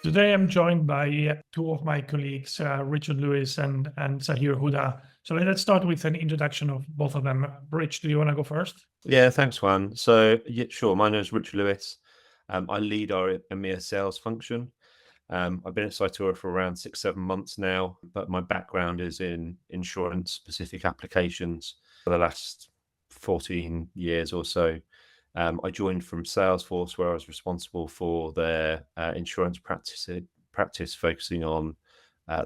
Today, I'm joined by two of my colleagues, Richard Lewis and Zaheer Hooda. So let's start with an introduction of both of them. Rich, do you want to go first? Yeah, thanks, Juan. So, yeah, sure. My name is Richard Lewis. I lead our EMEA sales function. I've been at Cytora for around 6-7 months now, but my background is in insurance-specific applications for the last 14 years or so. I joined from Salesforce, where I was responsible for their insurance practice focusing on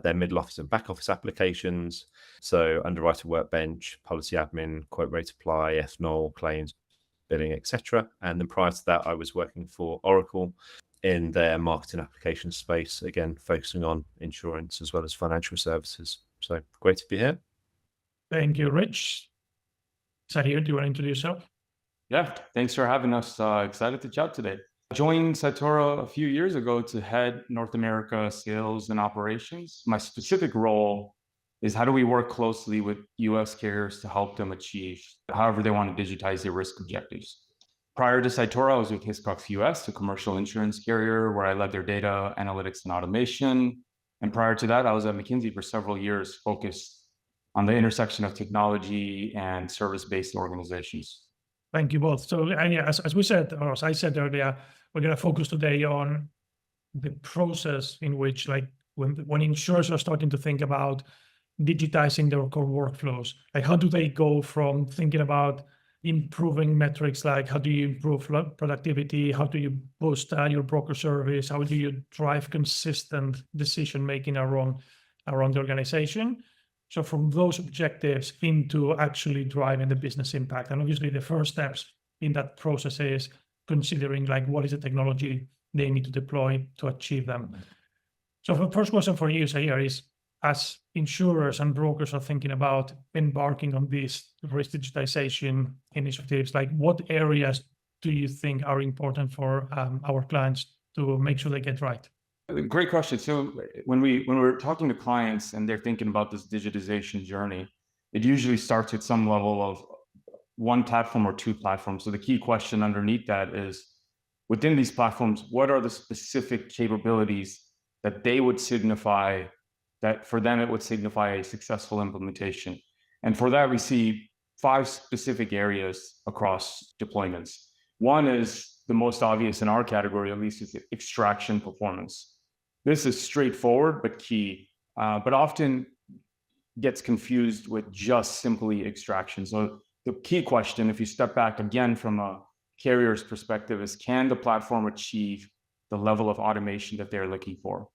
their middle office and back office applications. So underwriter workbench, policy admin, quote rate apply, ethanol, claims, billing, etc. And then prior to that, I was working for Oracle in their marketing application space, again, focusing on insurance as well as financial services. So great to be here. Thank you, Rich. Zaheer, do you want to introduce yourself? Yeah, thanks for having us. Excited to chat today. I joined Cytora a few years ago to head North America sales and operations. My specific role is how do we work closely with US carriers to help them achieve however they want to digitize their risk objectives. Prior to Cytora, I was with Hiscox US, a commercial insurance carrier where I led their data, analytics, and automation. And prior to that, I was at McKinsey for several years, focused on the intersection of technology and service-based organizations. Thank you both. So, and yeah, as we said, or as I said earlier, we're going to focus today on the process in which, like, when insurers are starting to think about digitizing their core workflows, like how do they go from thinking about improving metrics, like how do you improve productivity, how do you boost your broker service, how do you drive consistent decision making around the organization? So from those objectives into actually driving the business impact. And obviously the first steps in that process is considering like what is the technology they need to deploy to achieve them. So the first question for you, Zaheer, is as insurers and brokers are thinking about embarking on these risk digitization initiatives, like what areas do you think are important for our clients to make sure they get right? Great question. So when we're talking to clients and they're thinking about this digitization journey, it usually starts at some level of one platform or two platforms. So the key question underneath that is, within these platforms, what are the specific capabilities that they would signify, that for them it would signify a successful implementation? And for that, we see 5 specific areas across deployments. One is the most obvious in our category, at least, is extraction performance. This is straightforward but key, but often gets confused with just simply extraction. So the key question, if you step back again from a carrier's perspective, is can the platform achieve the level of automation that they're looking for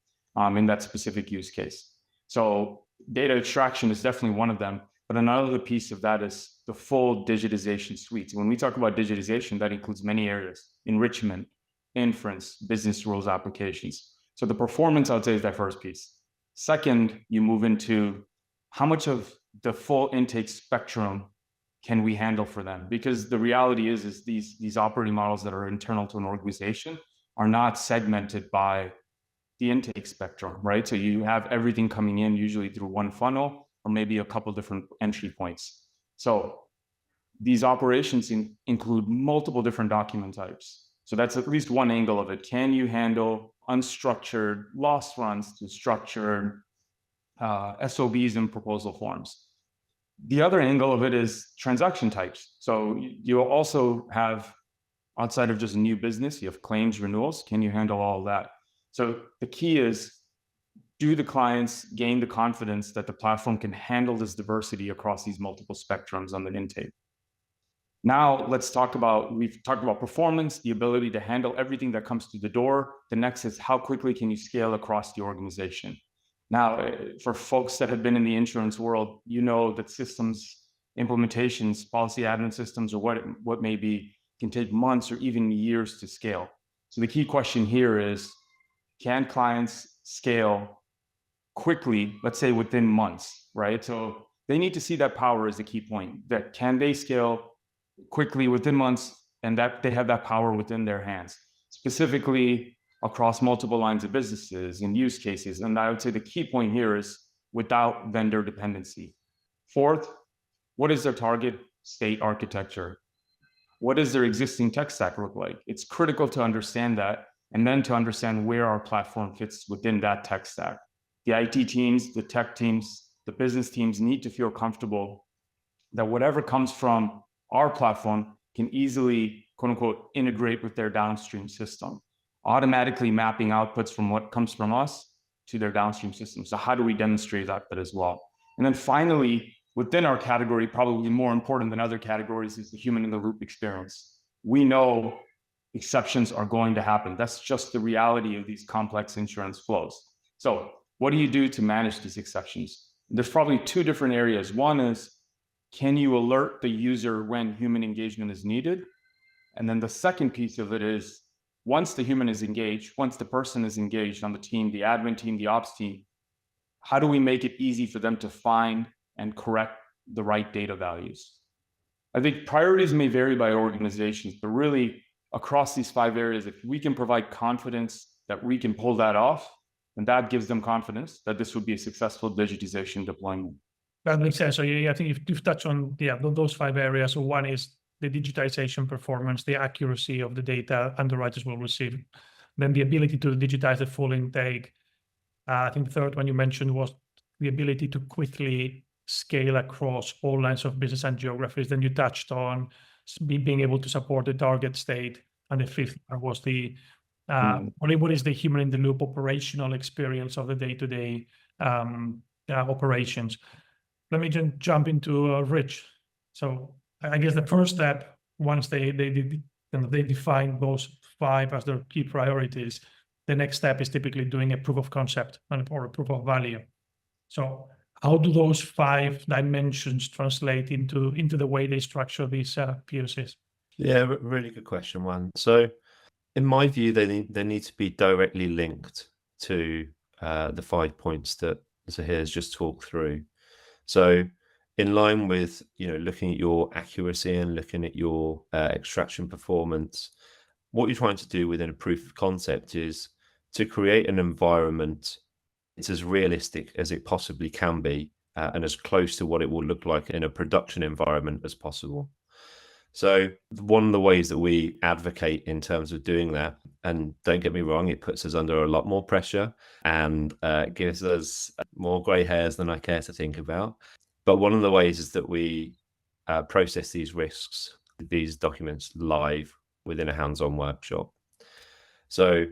in that specific use case? So data extraction is definitely one of them, but another piece of that is the full digitization suite. When we talk about digitization, that includes many areas: enrichment, inference, business rules applications. So the performance, I would say, is that first piece. Second, you move into how much of the full intake spectrum can we handle for them? Because the reality is these operating models that are internal to an organization are not segmented by the intake spectrum, right? So you have everything coming in usually through one funnel or maybe a couple different entry points. So these operations include multiple different document types. So that's at least one angle of it. Can you handle unstructured loss runs to structured SOBs and proposal forms? The other angle of it is transaction types. So you also have, outside of just new business, you have claims, renewals. Can you handle all of that? So the key is, do the clients gain the confidence that the platform can handle this diversity across these multiple spectrums on the intake? Now let's talk about, we've talked about performance, the ability to handle everything that comes through the door. The next is how quickly can you scale across the organization? Now, for folks that have been in the insurance world, you know that systems, implementations, policy admin systems, or what may be, can take months or even years to scale. So the key question here is, can clients scale quickly, let's say within months, right? So they need to see that power is the key point, that can they scale quickly within months and that they have that power within their hands, specifically across multiple lines of businesses and use cases. And I would say the key point here is without vendor dependency. Fourth, what is their target state architecture? What does their existing tech stack look like? It's critical to understand that and then to understand where our platform fits within that tech stack. The IT teams, the tech teams, the business teams need to feel comfortable that whatever comes from our platform can easily, quote unquote, integrate with their downstream system, automatically mapping outputs from what comes from us to their downstream system. So how do we demonstrate that bit as well? And then finally, within our category, probably more important than other categories, is the human in the loop experience. We know exceptions are going to happen. That's just the reality of these complex insurance flows. So what do you do to manage these exceptions? There's probably two different areas. One is, can you alert the user when human engagement is needed? And then the second piece of it is, once the human is engaged, once the person is engaged on the team, the admin team, the ops team, how do we make it easy for them to find and correct the right data values? I think priorities may vary by organizations, but really across these 5 areas, if we can provide confidence that we can pull that off, then that gives them confidence that this would be a successful digitization deployment. That makes sense. So I think you've touched on those 5 areas. So one is the digitization performance, the accuracy of the data underwriters will receive, then the ability to digitize the full intake. I think the third one you mentioned was the ability to quickly scale across all lines of business and geographies. Then you touched on being able to support the target state, and the fifth one was the what is the human in the loop operational experience of the day-to-day operations. Let me just jump into Rich. So I guess the first step, once they define those 5 as their key priorities, the next step is typically doing a proof of concept or a proof of value. So how do those 5 dimensions translate into the way they structure these POCs? Yeah, really good question, Juan. So in my view, they need to be directly linked to the 5 points that Zaheer has just talked through. So in line with, looking at your accuracy and looking at your extraction performance, what you're trying to do within a proof of concept is to create an environment it's as realistic as it possibly can be and as close to what it will look like in a production environment as possible. So one of the ways that we advocate in terms of doing that, and don't get me wrong, it puts us under a lot more pressure and gives us more grey hairs than I care to think about. But one of the ways is that we process these risks, these documents live within a hands-on workshop. So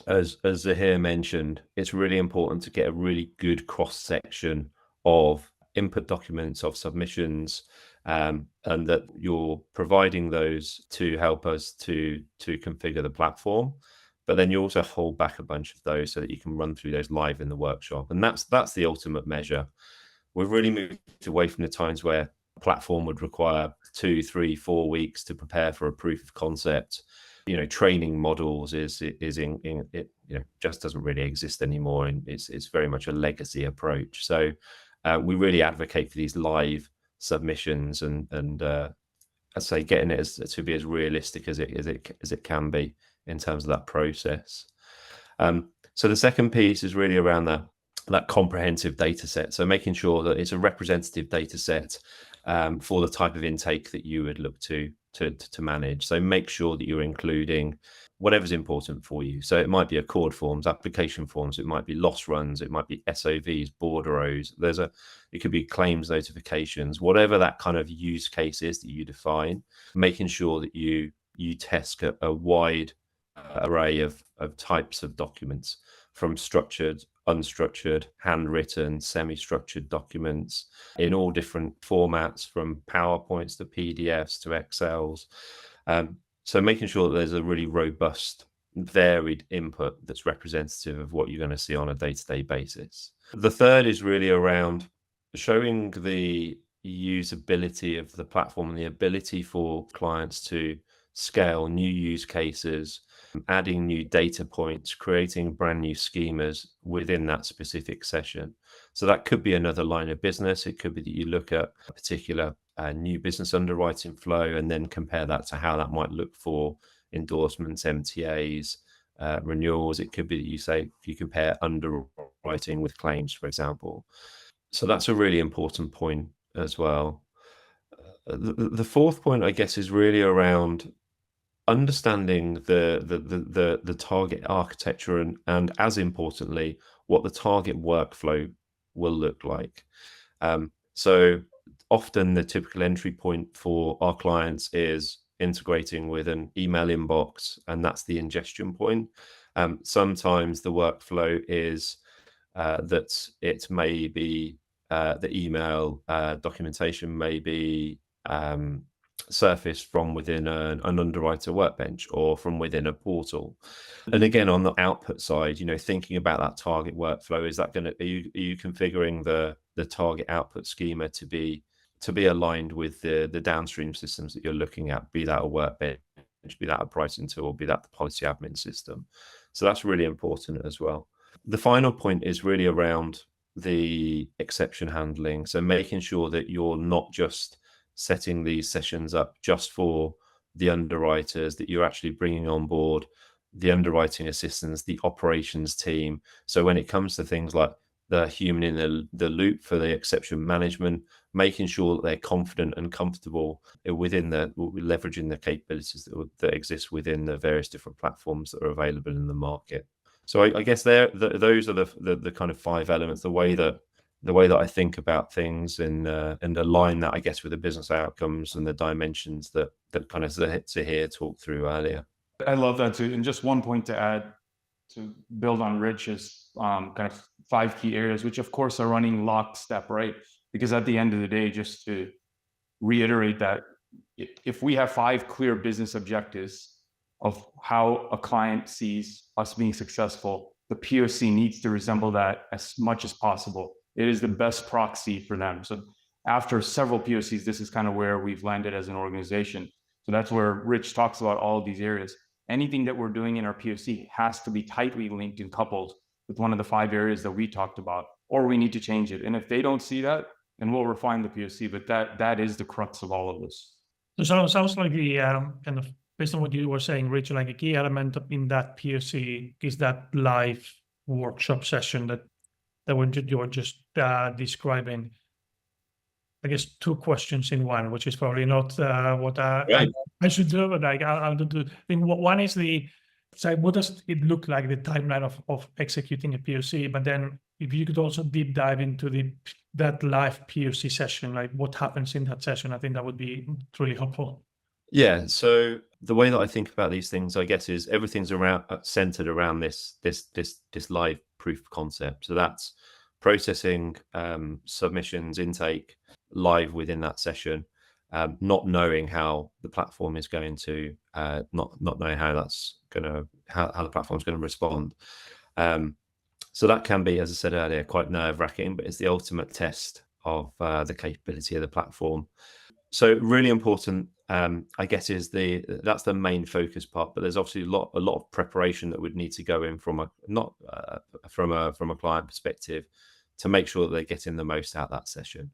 as Zaheer mentioned, it's really important to get a really good cross-section of input documents, of submissions, and that you're providing those to help us to configure the platform. But then you also hold back a bunch of those so that you can run through those live in the workshop. And that's the ultimate measure. We've really moved away from the times where a platform would require 2, 3, 4 weeks to prepare for a proof of concept. Training models is just doesn't really exist anymore, and it's very much a legacy approach. So we really advocate for these live submissions and I'd say getting it to be as realistic as it can be in terms of that process. So the second piece is really around that comprehensive data set. So making sure that it's a representative data set for the type of intake that you would look to manage. So make sure that you're including whatever's important for you. So it might be accord forms, application forms, it might be loss runs, it might be SOVs, bordereaux. It could be claims notifications, whatever that kind of use case is that you define, making sure that you test a wide array of types of documents, from structured, unstructured, handwritten, semi-structured documents in all different formats, from PowerPoints to PDFs to Excels. So making sure that there's a really robust, varied input that's representative of what you're going to see on a day-to-day basis. The third is really around showing the usability of the platform and the ability for clients to scale new use cases, adding new data points, creating brand new schemas within that specific session. So that could be another line of business. It could be that you look at a particular new business underwriting flow and then compare that to how that might look for endorsements, MTAs, renewals. It could be that you say, if you compare underwriting with claims, for example. So that's a really important point as well. The fourth point, I guess, is really around understanding the target architecture and as importantly, what the target workflow will look like. So often the typical entry point for our clients is integrating with an email inbox, and that's the ingestion point. Sometimes the workflow is that it may be the email documentation may be surfaced from within an underwriter workbench or from within a portal. And again, on the output side, thinking about that target workflow, is that going to are you configuring the target output schema to be aligned with the downstream systems that you're looking at, be that a workbench, be that a pricing tool, be that the policy admin system. So that's really important as well. The final point is really around the exception handling. So making sure that you're not just setting these sessions up just for the underwriters, that you're actually bringing on board the underwriting assistants, the operations team. So when it comes to things like the human in the loop for the exception management, making sure that they're confident and comfortable within leveraging the capabilities that exist within the various different platforms that are available in the market. So I guess those are the kind of 5 elements, the way that I think about things and align that, I guess, with the business outcomes and the dimensions that kind of Zaheer talked through earlier. I love that too. And just one point to add to build on Rich's kind of 5 key areas, which of course are running lockstep, right? Because at the end of the day, just to reiterate that, if we have 5 clear business objectives of how a client sees us being successful, the POC needs to resemble that as much as possible. It is the best proxy for them. So after several POCs, this is kind of where we've landed as an organization. So that's where Rich talks about all of these areas. Anything that we're doing in our POC has to be tightly linked and coupled with one of the 5 areas that we talked about, or we need to change it. And if they don't see that, then we'll refine the POC, but that is the crux of all of this. So it sounds like the kind of, based on what you were saying, Rich, like a key element in that POC is that live workshop session that you were just describing. I guess 2 questions in one, which is probably not what I should do, but I'll do. I think one is what does it look like, the timeline of executing a POC? But then if you could also deep dive into that live POC session, like what happens in that session, I think that would be really helpful. Yeah. So the way that I think about these things, I guess, is everything's centered around this live proof of concept. So that's processing submissions, intake live within that session, not knowing how the platform is going to, not knowing how the platform is going to respond. So that can be, as I said earlier, quite nerve-wracking, but it's the ultimate test of the capability of the platform. So really important, I guess, that's the main focus part. But there's obviously a lot of preparation that would need to go in from a client perspective to make sure that they're getting the most out of that session.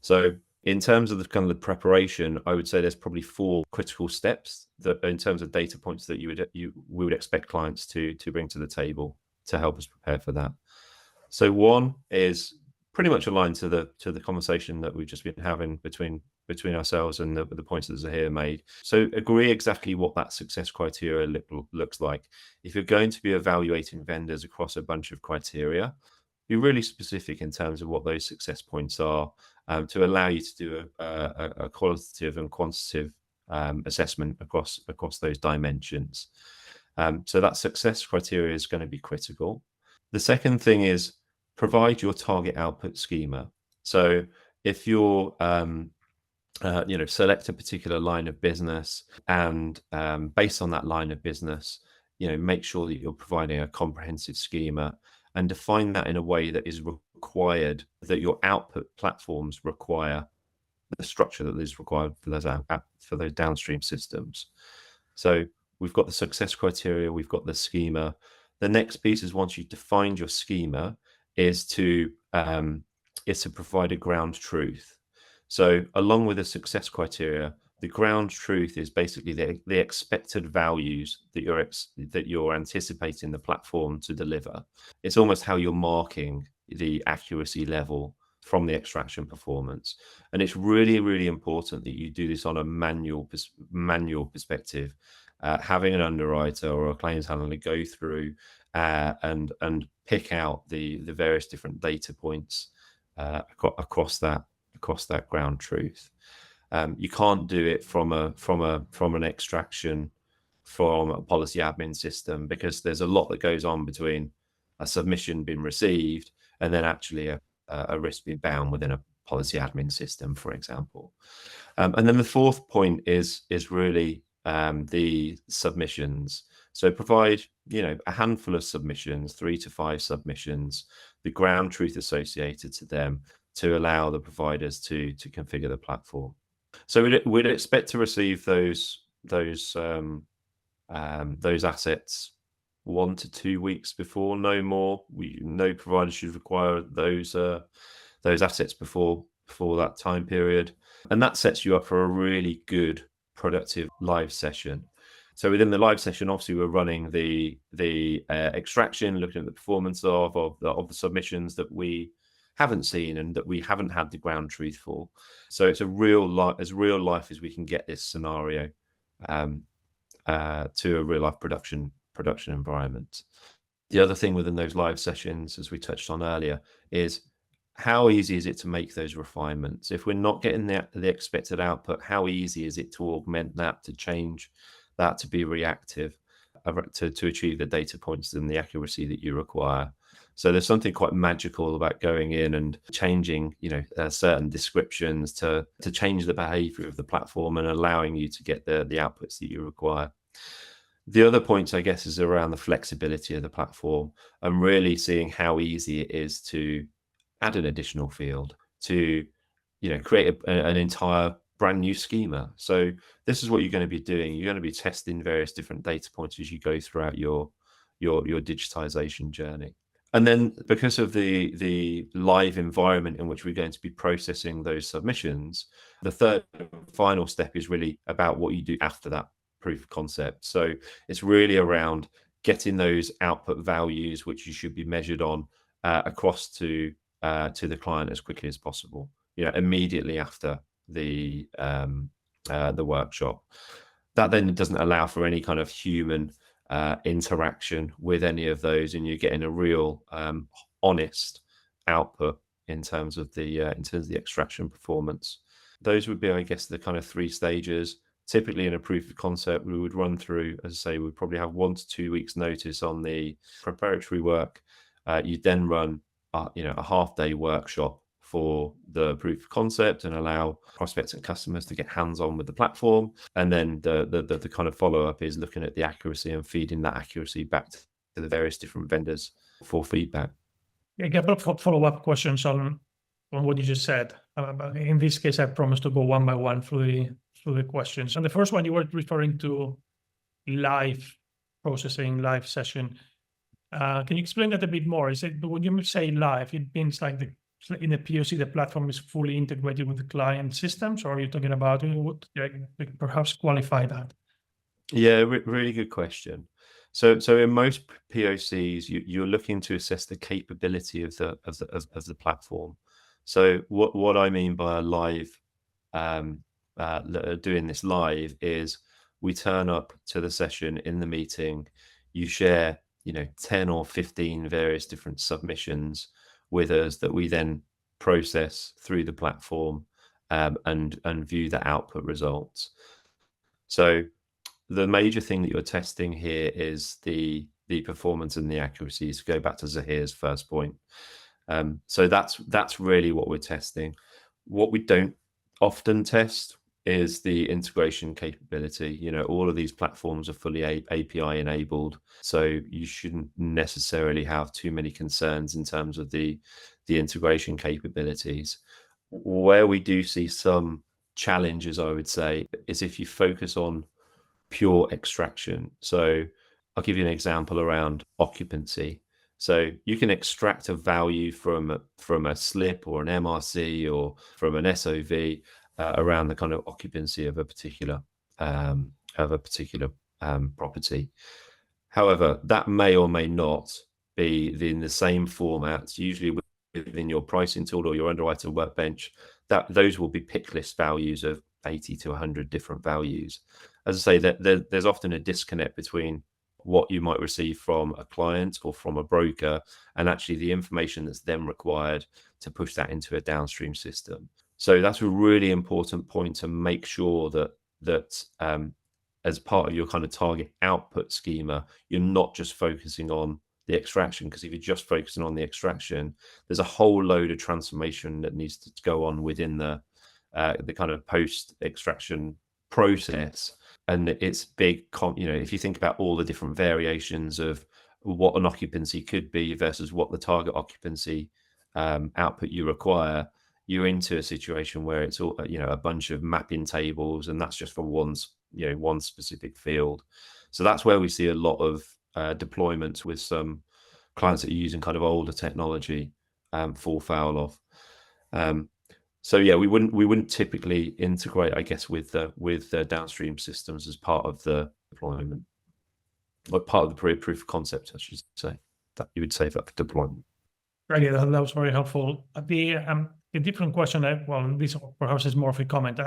So in terms of the preparation, I would say there's probably 4 critical steps that, in terms of data points, that we would expect clients to bring to the table to help us prepare for that. So one is pretty much aligned to the conversation that we've just been having between ourselves and the points that Zaheer made. So agree exactly what that success criteria looks like. If you're going to be evaluating vendors across a bunch of criteria, be really specific in terms of what those success points are, to allow you to do a qualitative and quantitative assessment across those dimensions. So that success criteria is going to be critical. The second thing is provide your target output schema. So if you're select a particular line of business, and based on that line of business, make sure that you're providing a comprehensive schema and define that in a way that is required, that your output platforms require the structure that is required for those downstream systems. So we've got the success criteria, we've got the schema. The next piece is, once you've defined your schema, is to provide a ground truth. So along with the success criteria, the ground truth is basically the expected values that you're anticipating the platform to deliver. It's almost how you're marking the accuracy level from the extraction performance. And it's really, really important that you do this on a manual perspective, having an underwriter or a claims handler go through and pick out the various different data points across that ground truth. You can't do it from an extraction from a policy admin system, because there's a lot that goes on between a submission being received and then actually a risk being bound within a policy admin system, for example. And then the fourth point is really the submissions. So provide, a handful of submissions, 3 to 5 submissions, the ground truth associated to them, to allow the providers to configure the platform. So we'd expect to receive those assets 1 to 2 weeks before, no more. No provider should require those assets before that time period, and that sets you up for a really good, productive live session. So within the live session, obviously, we're running the extraction, looking at the performance of the submissions that we haven't seen and that we haven't had the ground truth for. So it's as real life as we can get this scenario to a real life production environment. The other thing within those live sessions, as we touched on earlier, is how easy is it to make those refinements? If we're not getting the expected output, how easy is it to augment that, to change that, to be reactive, to achieve the data points and the accuracy that you require? So there's something quite magical about going in and changing, certain descriptions to change the behavior of the platform and allowing you to get the outputs that you require. The other points, I guess, is around the flexibility of the platform and really seeing how easy it is to add an additional field, to create an entire brand new schema. So this is what you're going to be doing. You're going to be testing various different data points as you go throughout your digitization journey. And then, because of the live environment in which we're going to be processing those submissions, the third final step is really about what you do after that proof of concept. So it's really around getting those output values, which you should be measured on, across to the client as quickly as possible, immediately after the workshop. That then doesn't allow for any kind of human interaction with any of those, and you're getting a real honest output in terms of the extraction performance. Those would be, I guess, the kind of 3 stages. Typically in a proof of concept, we would run through, as I say, we'd probably have 1 to 2 weeks notice on the preparatory work. You then run a half-day workshop for the proof of concept and allow prospects and customers to get hands-on with the platform. And then the kind of follow-up is looking at the accuracy and feeding that accuracy back to the various different vendors for feedback. A couple of follow-up questions on what you just said. In this case, I promised to go one by one through the questions. And the first one, you were referring to live processing, live session. Can you explain that a bit more? Is it, when you say live, it means like in the POC, the platform is fully integrated with the client systems, or are you talking about perhaps qualify that? Yeah, really good question. So in most POCs, you're looking to assess the capability of the platform. So what I mean by a live, doing this live, is we turn up to the session in the meeting, you share 10 or 15 various different submissions with us that we then process through the platform and view the output results. So the major thing that you're testing here is the performance and the accuracy. So go back to Zaheer's first point. So that's really what we're testing. What we don't often test is the integration capability. All of these platforms are fully API enabled, so you shouldn't necessarily have too many concerns in terms of the integration capabilities. Where we do see some challenges, I would say, is if you focus on pure extraction. So I'll give you an example around occupancy. So you can extract a value from a slip or an MRC or from an SOV around the kind of occupancy of a particular property. However, that may or may not be in the same format, usually within your pricing tool or your underwriter workbench. That those will be pick list values of 80 to 100 different values. As I say, there's often a disconnect between what you might receive from a client or from a broker and actually the information that's then required to push that into a downstream system. So that's a really important point, to make sure that as part of your kind of target output schema, you're not just focusing on the extraction, because if you're just focusing on the extraction, there's a whole load of transformation that needs to go on within the kind of post extraction process. And it's big, if you think about all the different variations of what an occupancy could be versus what the target occupancy output you require, you're into a situation where it's all, a bunch of mapping tables, and that's just for one specific field. So that's where we see a lot of deployments with some clients that are using kind of older technology fall foul of. So yeah, we wouldn't typically integrate, I guess, with the downstream systems as part of the deployment, or part of the proof of concept, I should say. That you would say for deployment. Right, yeah, that was very helpful. The different question, this perhaps is more of a comment,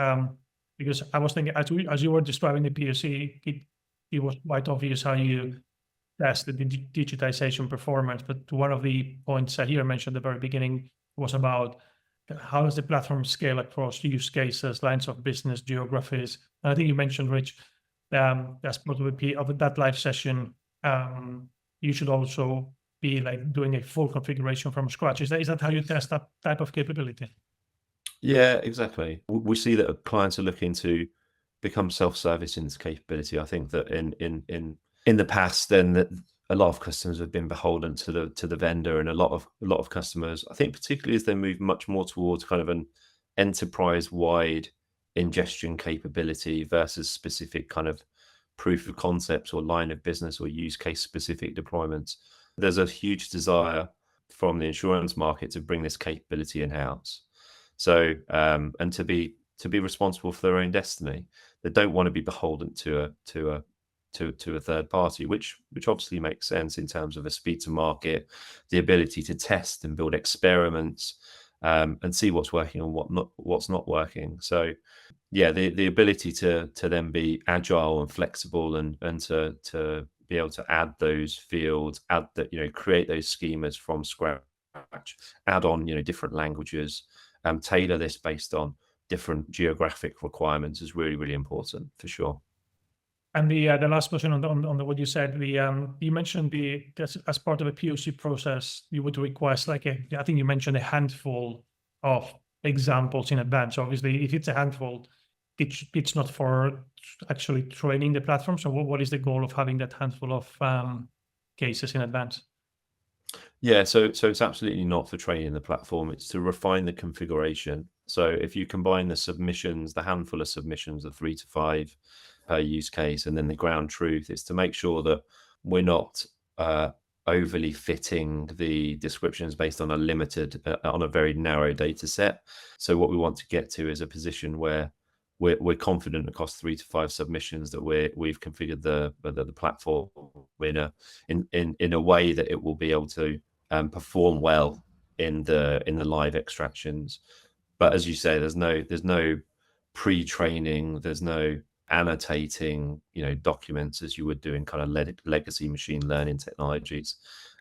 because I was thinking as you were describing the POC, it was quite obvious how you test the digitization performance. But one of the points Zaheer mentioned at the very beginning was about how does the platform scale across use cases, lines of business, geographies. And I think you mentioned, Rich, as part of that live session, you should also be like doing a full configuration from scratch. Is that how you test that type of capability? Yeah, exactly. We see that clients are looking to become self-service in this capability. I think that in the past, then that a lot of customers have been beholden to the vendor, and a lot of customers, I think, particularly as they move much more towards kind of an enterprise-wide ingestion capability versus specific kind of proof of concepts or line of business or use case specific deployments. There's a huge desire from the insurance market to bring this capability in-house. So and to be responsible for their own destiny. They don't want to be beholden to a third party, which obviously makes sense in terms of a speed to market, the ability to test and build experiments, and see what's working and what's not working. So yeah, the ability to then be agile and flexible and to be able to add those fields, create those schemas from scratch, add on different languages, tailor this based on different geographic requirements is really, really important for sure. And the last question on what you said, you mentioned as part of a POC process, you would request I think you mentioned a handful of examples in advance. Obviously, if it's a handful, it's not for actually training the platform. So what is the goal of having that handful of cases in advance? Yeah, so it's absolutely not for training the platform. It's to refine the configuration. So if you combine the handful of submissions, the 3 to 5 per use case, and then the ground truth, is to make sure that we're not overly fitting the descriptions based on on a very narrow data set. So what we want to get to is a position where we're confident across 3 to 5 submissions that we've configured the platform in a way that it will be able to perform well in the live extractions. But as you say, there's no pre-training, there's no annotating documents as you would do in kind of legacy machine learning technologies.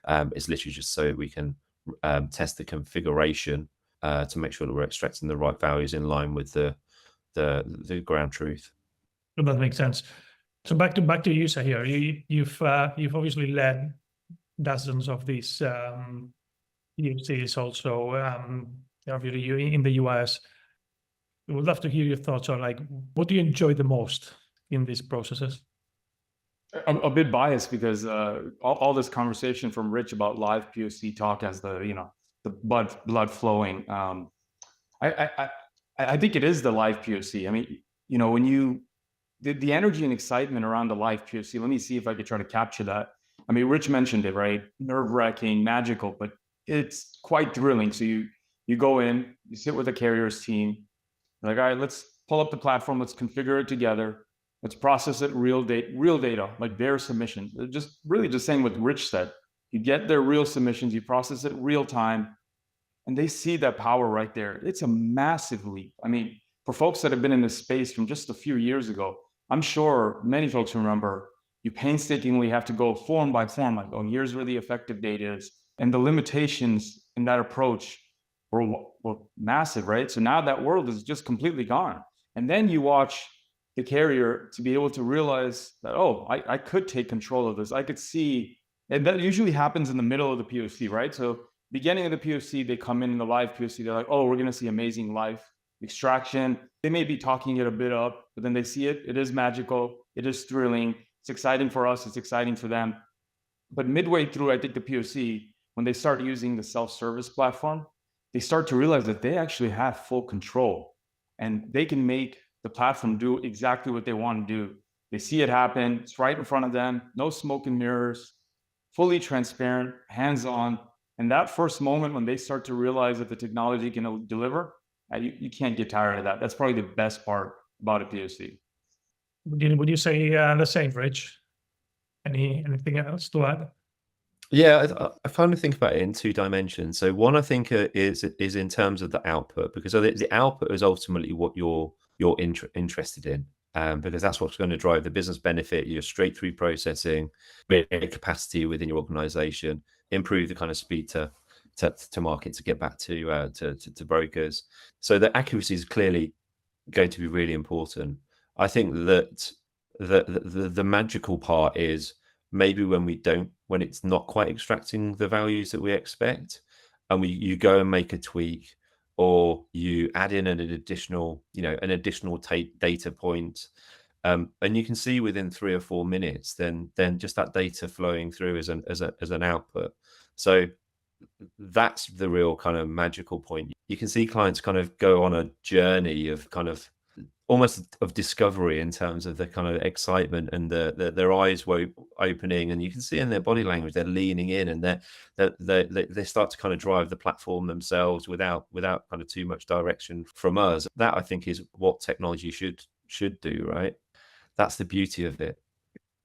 It's literally just so we can test the configuration to make sure that we're extracting the right values in line with the ground truth. That makes sense. So back to you, Zaheer. You've obviously led dozens of these POCs also. You in the US. We would love to hear your thoughts on what do you enjoy the most in these processes? I'm a bit biased because all this conversation from Rich about live POC talk has the blood flowing. I think it is the live POC. I mean, when the energy and excitement around the live POC, let me see if I could try to capture that. I mean, Rich mentioned it, right? Nerve-wracking, magical, but it's quite thrilling. So you go in, you sit with the carrier's team, like, all right, let's pull up the platform, let's configure it together, let's process it real data, like their submissions. Just saying what Rich said. You get their real submissions, you process it real time, and they see that power right there. It's a massive leap. I mean, for folks that have been in this space from just a few years ago, I'm sure many folks remember you painstakingly have to go form by form, like, oh, here's where the effective date is. And the limitations in that approach were massive, right? So now that world is just completely gone. And then you watch the carrier to be able to realize that, oh, I could take control of this. I could see, and that usually happens in the middle of the POC, right? So beginning of the POC, they come in the live POC, they're like, oh, we're gonna see amazing live extraction. They may be talking it a bit up, but then they see it. It is magical. It is thrilling. It's exciting for us. It's exciting for them. But midway through, I think the POC, when they start using the self-service platform, they start to realize that they actually have full control and they can make the platform do exactly what they want to do. They see it happen. It's right in front of them. No smoke and mirrors, fully transparent, hands-on. And that first moment when they start to realize that the technology can deliver, you can't get tired of that. That's probably the best part about a POC. Would you say the same, Rich? Anything else to add? Yeah, I kind of think about it in two dimensions. So one, I think is in terms of the output, because the output is ultimately what you're interested in, because that's what's going to drive the business benefit, your straight through processing, create capacity within your organization, improve the kind of speed to market, to get back to brokers. So the accuracy is clearly going to be really important. I think that the magical part is maybe when it's not quite extracting the values that we expect, and you go and make a tweak, or you add in an additional data point, and you can see within 3 or 4 minutes, then just that data flowing through as an output. So that's the real kind of magical point. You can see clients kind of go on a journey of kind of almost of discovery in terms of the kind of excitement, and their eyes were opening, and you can see in their body language they're leaning in, and they start to kind of drive the platform themselves without kind of too much direction from us. That, I think, is what technology should do, right? That's the beauty of it.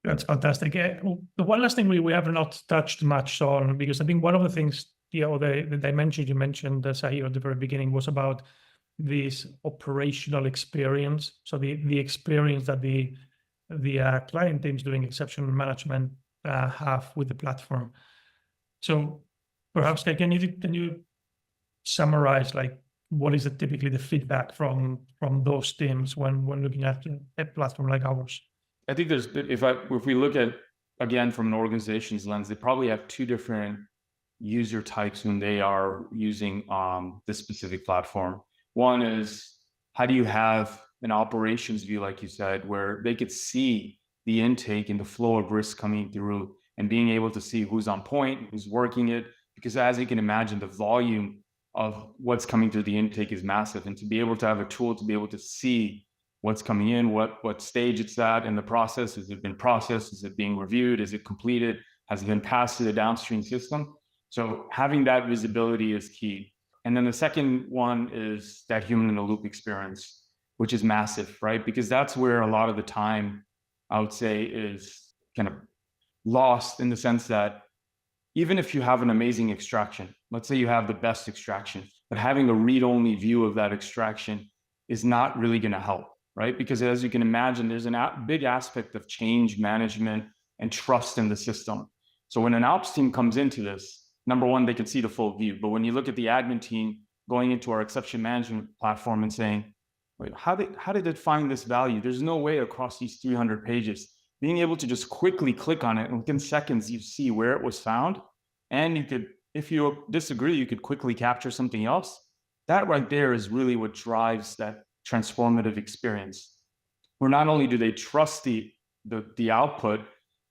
That's fantastic. The one last thing we have not touched much on, because I think one of the things, the dimension you mentioned, Zaheer, at the very beginning, was about this operational experience. So the experience that the client teams doing exception management have with the platform. So perhaps can you summarize, like, what is typically the feedback from those teams when looking at a platform like ours? I think there's, if we look at, again, from an organization's lens, they probably have two different user types when they are using this specific platform. One is, how do you have an operations view, like you said, where they could see the intake and the flow of risk coming through, and being able to see who's on point, who's working it, because as you can imagine, the volume of what's coming through the intake is massive. And to be able to have a tool to be able to see what's coming in, what stage it's at in the process. Has it been processed? Is it being reviewed? Is it completed? Has it been passed to the downstream system? So having that visibility is key. And then the second one is that human in the loop experience, which is massive, right? Because that's where a lot of the time, I would say, is kind of lost, in the sense that even if you have an amazing extraction, let's say you have the best extraction, but having a read-only view of that extraction is not really going to help, right? Because as you can imagine, there's a big aspect of change management and trust in the system. So when an ops team comes into this, number one, they can see the full view. But when you look at the admin team going into our exception management platform and saying, wait, how did it find this value? There's no way across these 300 pages. Being able to just quickly click on it, and within seconds, you see where it was found. And you could, if you disagree, you could quickly capture something else. That right there is really what drives that transformative experience, where not only do they trust the output,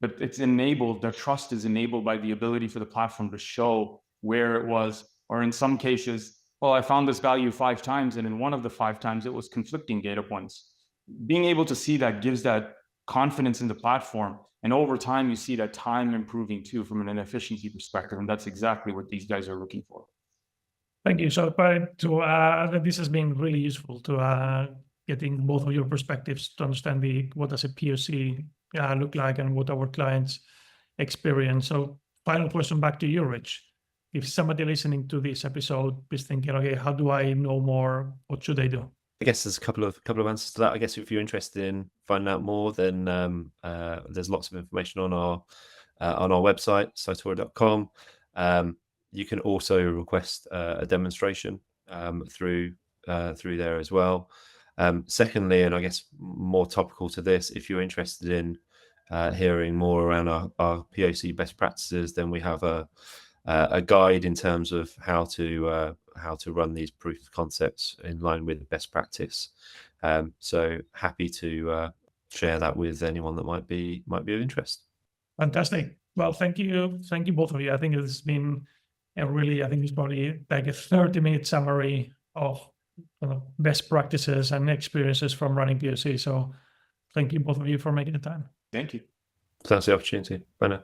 but it's enabled, their trust is enabled by the ability for the platform to show where it was, or in some cases, well, I found this value 5 times, and in one of the 5 times, it was conflicting data points. Being able to see that gives that confidence in the platform. And over time, you see that time improving too from an efficiency perspective. And that's exactly what these guys are looking for. Thank you. So this has been really useful to getting both of your perspectives to understand what does a POC look like and what our clients experience. So final question back to you, Rich. If somebody listening to this episode is thinking, okay, how do I know more? What should they do? I guess there's a couple of answers to that. I guess if you're interested in finding out more, then there's lots of information on our website, cytora.com. You can also request a demonstration through there as well. Secondly, and I guess more topical to this, if you're interested in hearing more around our POC best practices, then we have a guide in terms of how to run these proof of concepts in line with best practice. So happy to share that with anyone that might be of interest. Fantastic. Well, thank you both of you. I think it's been I think it's probably like a 30-minute summary of best practices and experiences from running POC. So thank you both of you for making the time. Thank you. Thanks for the opportunity. Bye now.